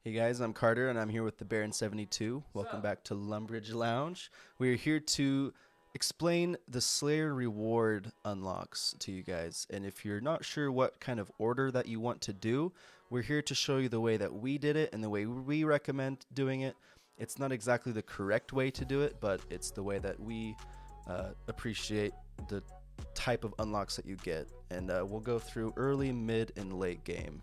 Hey guys, I'm Carter and I'm here with the Baron72. Welcome back to Lumbridge Lounge. We're here to explain the Slayer reward unlocks to you guys. And if you're not sure what kind of order that you want to do, we're here to show you the way that we did it and the way we recommend doing it. It's not exactly the correct way to do it, but it's the way that we appreciate the type of unlocks that you get. And we'll go through early, mid, and late game.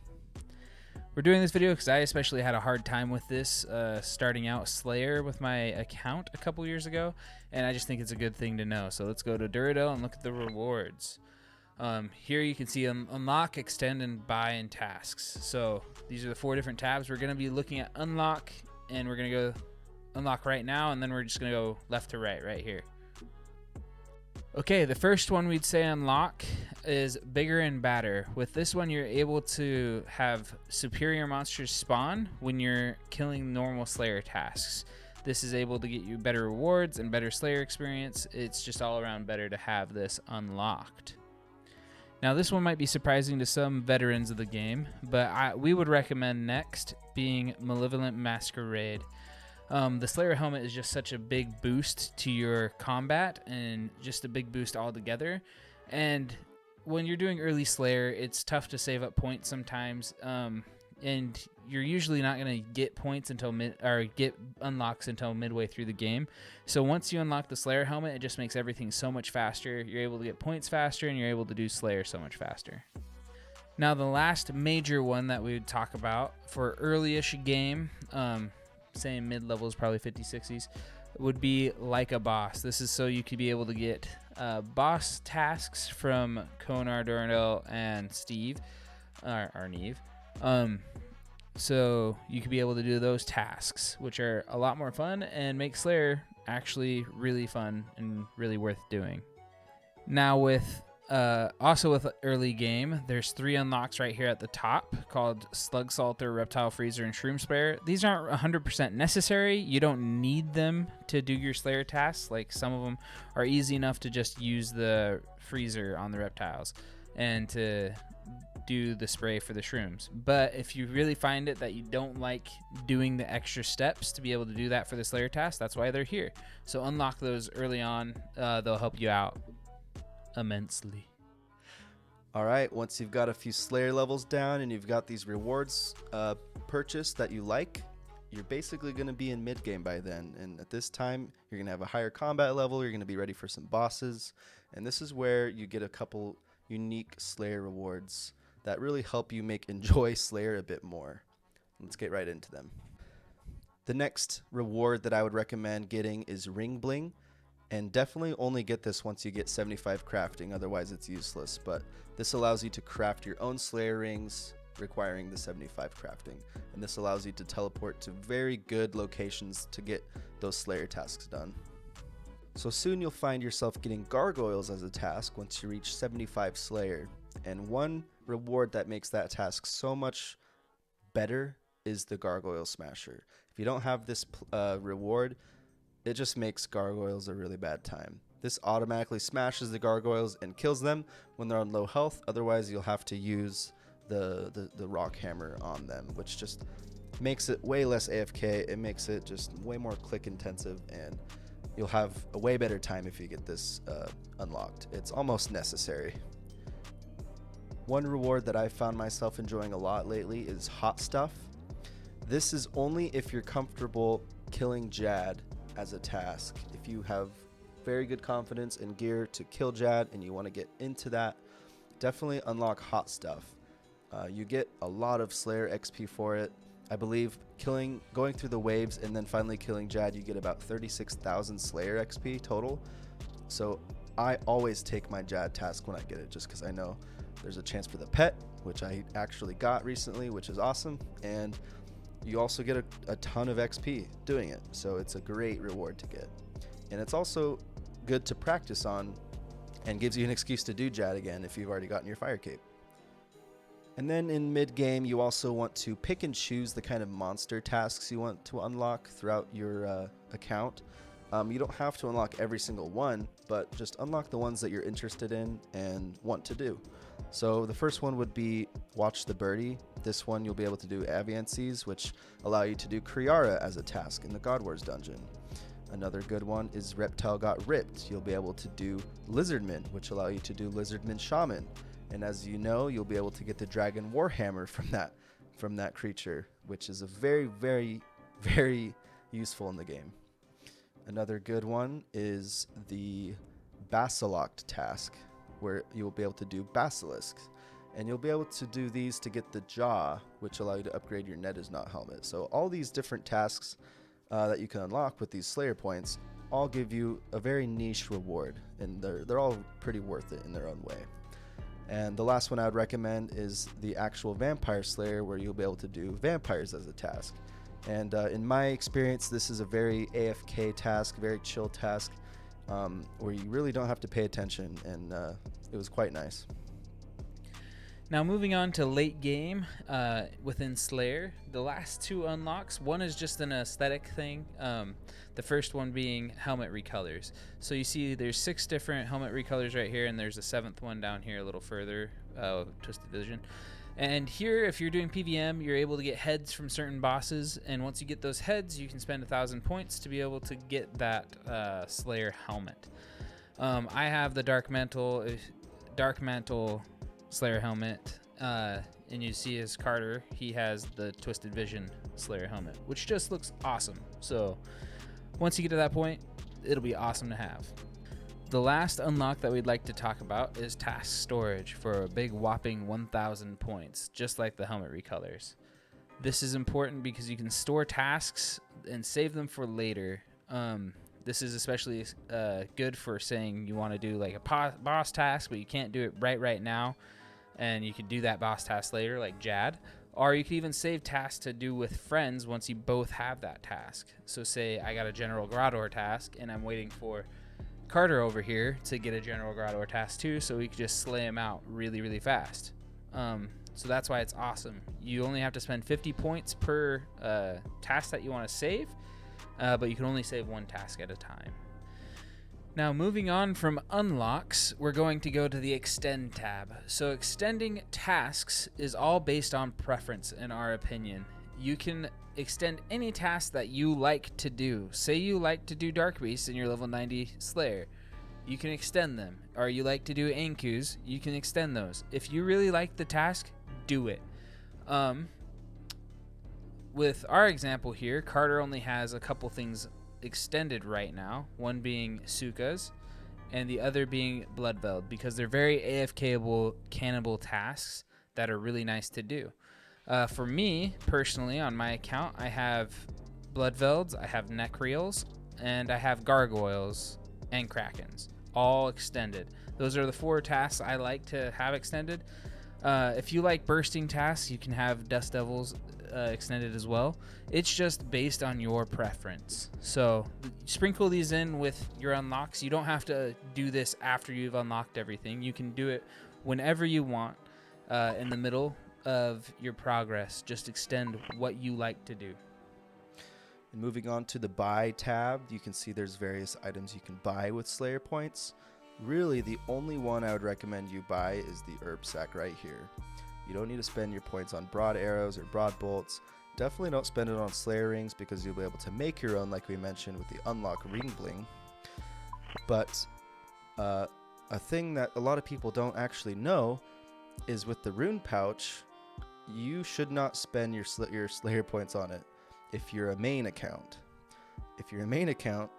We're doing this video because I especially had a hard time with this starting out Slayer with my account a couple years ago, and I just think it's a good thing to know. So let's go to Duradel and look at the rewards. Here you can see unlock, extend, and buy in tasks. So these are the 4 different tabs. We're going to be looking at unlock, and we're going to go unlock right now, and then we're just going to go left to right here. Okay, the first one we'd say unlock is bigger and badder. With this one, you're able to have superior monsters spawn when you're killing normal Slayer tasks. This is able to get you better rewards and better Slayer experience. It's just all around better to have this unlocked. Now this one might be surprising to some veterans of the game, but we would recommend next being Malevolent Masquerade. The Slayer helmet is just such a big boost to your combat and just a big boost altogether. And when you're doing early Slayer, it's tough to save up points sometimes, and you're usually not going to get points until get unlocks until midway through the game. So once you unlock the Slayer helmet, it just makes everything so much faster. You're able to get points faster, and you're able to do Slayer so much faster. Now the last major one that we would talk about for early-ish game, saying mid-level is probably 50s, 60s, would be like a boss. This is so you could be able to get boss tasks from Konar, Duradel, and Steve, or Neve. So you could be able to do those tasks, which are a lot more fun and make Slayer actually really fun and really worth doing. Now with also with early game, there's 3 unlocks right here at the top called Slug Salter, Reptile Freezer, and Shroom Sprayer. These aren't 100% necessary. You don't need them to do your Slayer tasks. Like some of them are easy enough to just use the freezer on the reptiles and to do the spray for the shrooms. But if you really find it that you don't like doing the extra steps to be able to do that for the Slayer task, that's why they're here. So unlock those early on. They'll help you out immensely. All right, once you've got a few Slayer levels down and you've got these rewards purchased that you like, you're basically going to be in mid-game by then. And at this time, you're going to have a higher combat level. You're going to be ready for some bosses. And this is where you get a couple unique Slayer rewards that really help you enjoy Slayer a bit more. Let's get right into them. The next reward that I would recommend getting is Ring Bling. And definitely only get this once you get 75 crafting, otherwise it's useless. But this allows you to craft your own Slayer rings, requiring the 75 crafting. And this allows you to teleport to very good locations to get those Slayer tasks done. So soon you'll find yourself getting gargoyles as a task once you reach 75 Slayer. And one reward that makes that task so much better is the Gargoyle Smasher. If you don't have this reward, it just makes gargoyles a really bad time. This automatically smashes the gargoyles and kills them when they're on low health. Otherwise, you'll have to use the rock hammer on them, which just makes it way less AFK. It makes it just way more click intensive, and you'll have a way better time if you get this unlocked. It's almost necessary. One reward that I found myself enjoying a lot lately is Hot Stuff. This is only if you're comfortable killing Jad as a task. If you have very good confidence and gear to kill Jad and you want to get into that, definitely unlock Hot Stuff. You get a lot of Slayer XP for it. I believe going through the waves and then finally killing Jad, you get about 36,000 Slayer XP total. So I always take my Jad task when I get it, just because I know there's a chance for the pet, which I actually got recently, which is awesome. And you also get a ton of XP doing it, so it's a great reward to get. And it's also good to practice on and gives you an excuse to do Jad again if you've already gotten your fire cape. And then in mid-game, you also want to pick and choose the kind of monster tasks you want to unlock throughout your account. You don't have to unlock every single one, but just unlock the ones that you're interested in and want to do. So the first one would be Watch the Birdie. This one you'll be able to do Aviancies, which allow you to do Kriara as a task in the God Wars dungeon. Another good one is Reptile Got Ripped. You'll be able to do Lizardman, which allow you to do Lizardman Shaman. And as you know, you'll be able to get the Dragon Warhammer from that creature, which is a very, very, very useful in the game. Another good one is the Basiloct task, where you'll be able to do Basilisks. And you'll be able to do these to get the Jaw, which allow you to upgrade your Net is Not helmet. So all these different tasks that you can unlock with these Slayer points all give you a very niche reward, and they're all pretty worth it in their own way. And the last one I would recommend is the actual Vampire Slayer, where you'll be able to do vampires as a task. And in my experience, this is a very AFK task, very chill task, where you really don't have to pay attention, and it was quite nice. Now moving on to late game within Slayer, the last two unlocks, one is just an aesthetic thing, the first one being helmet recolors. So you see there's 6 different helmet recolors right here, and there's a 7th one down here a little further, Twisted Vision. And here, if you're doing PVM, you're able to get heads from certain bosses, and once you get those heads, you can spend 1,000 points to be able to get that Slayer helmet. I have the Dark Mantle Slayer helmet, and you see as Carter, he has the Twisted Vision Slayer helmet, which just looks awesome. So once you get to that point, it'll be awesome to have. The last unlock that we'd like to talk about is task storage for a big whopping 1,000 points, just like the helmet recolors. This is important because you can store tasks and save them for later. This is especially good for saying you want to do like a boss task, but you can't do it right now, and you can do that boss task later, like Jad. Or you can even save tasks to do with friends once you both have that task. So say I got a General Grador task, and I'm waiting for Carter over here to get a General Grador task too, so we could just slay him out really fast. So that's why it's awesome. You only have to spend 50 points per task that you want to save, but you can only save one task at a time. Now moving on from unlocks, we're going to go to the extend tab. So extending tasks is all based on preference, in our opinion. You can extend any task that you like to do. Say you like to do Dark Beasts in your level 90 Slayer, you can extend them. Or you like to do Ankus, you can extend those. If you really like the task, do it. With our example here, Carter only has a couple things extended right now, one being Suka's and the other being Bloodveld, because they're very AFKable cannibal tasks that are really nice to do. For me personally, on my account, I have Bloodvelds, I have Necreals, and I have Gargoyles and Krakens, all extended. Those are the 4 tasks I like to have extended. If you like bursting tasks, you can have Dust Devils extended as well. It's just based on your preference. So sprinkle these in with your unlocks. You don't have to do this after you've unlocked everything. You can do it whenever you want in the middle of your progress. Just extend what you like to do. And moving on to the buy tab, you can see there's various items you can buy with Slayer points. Really, the only one I would recommend you buy is the herb sack right here. You don't need to spend your points on broad arrows or broad bolts. Definitely don't spend it on Slayer rings, because you'll be able to make your own, like we mentioned with the unlock ring bling. But a thing that a lot of people don't actually know is with the rune pouch, you should not spend your Slayer points on it if you're a main account. If you're a main account,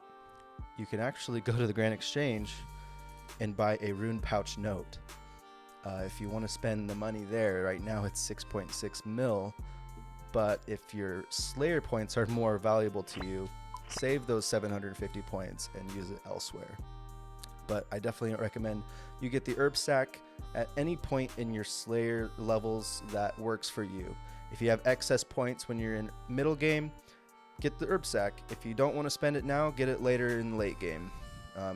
you can actually go to the Grand Exchange and buy a rune pouch note. If you want to spend the money there, right now it's 6.6 mil, but if your Slayer points are more valuable to you, save those 750 points and use it elsewhere. But I definitely recommend you get the herb sack at any point in your Slayer levels that works for you. If you have excess points when you're in middle game, get the herb sack. If you don't want to spend it now, get it later in the late game.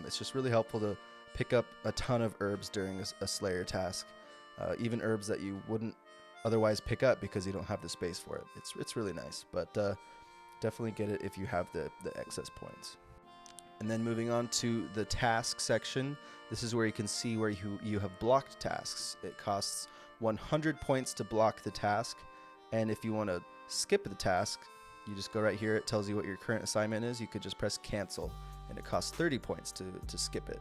It's just really helpful to pick up a ton of herbs during a Slayer task, even herbs that you wouldn't otherwise pick up because you don't have the space for it. It's really nice, but definitely get it if you have the excess points. And then moving on to the task section, this is where you can see where you have blocked tasks. It costs 100 points to block the task, And if you want to skip the task, you just go right here. It tells you what your current assignment is. You could just press cancel, and it costs 30 points to skip it.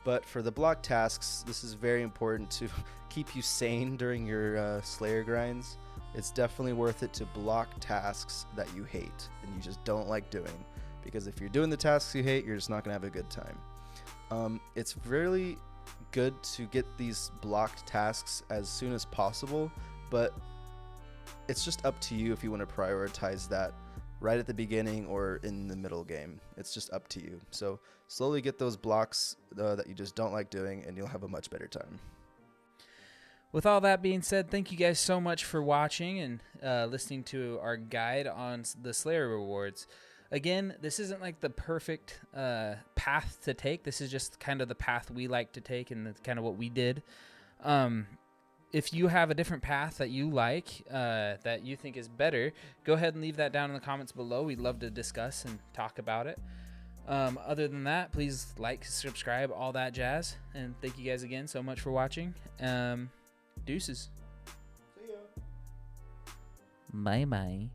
But for the block tasks, this is very important to keep you sane during your Slayer grinds. It's definitely worth it to block tasks that you hate and you just don't like doing, because if you're doing the tasks you hate, you're just not going to have a good time. It's really good to get these blocked tasks as soon as possible, but it's just up to you if you want to prioritize that right at the beginning or in the middle game. It's just up to you. So slowly get those blocks that you just don't like doing, and you'll have a much better time. With all that being said, thank you guys so much for watching and listening to our guide on the Slayer rewards. Again, this isn't like the perfect path to take. This is just kind of the path we like to take, and that's kind of what we did. If you have a different path that you like, that you think is better, go ahead and leave that down in the comments below. We'd love to discuss and talk about it. Other than that, please like, subscribe, all that jazz. And thank you guys again so much for watching. Deuces. See ya. Bye-bye.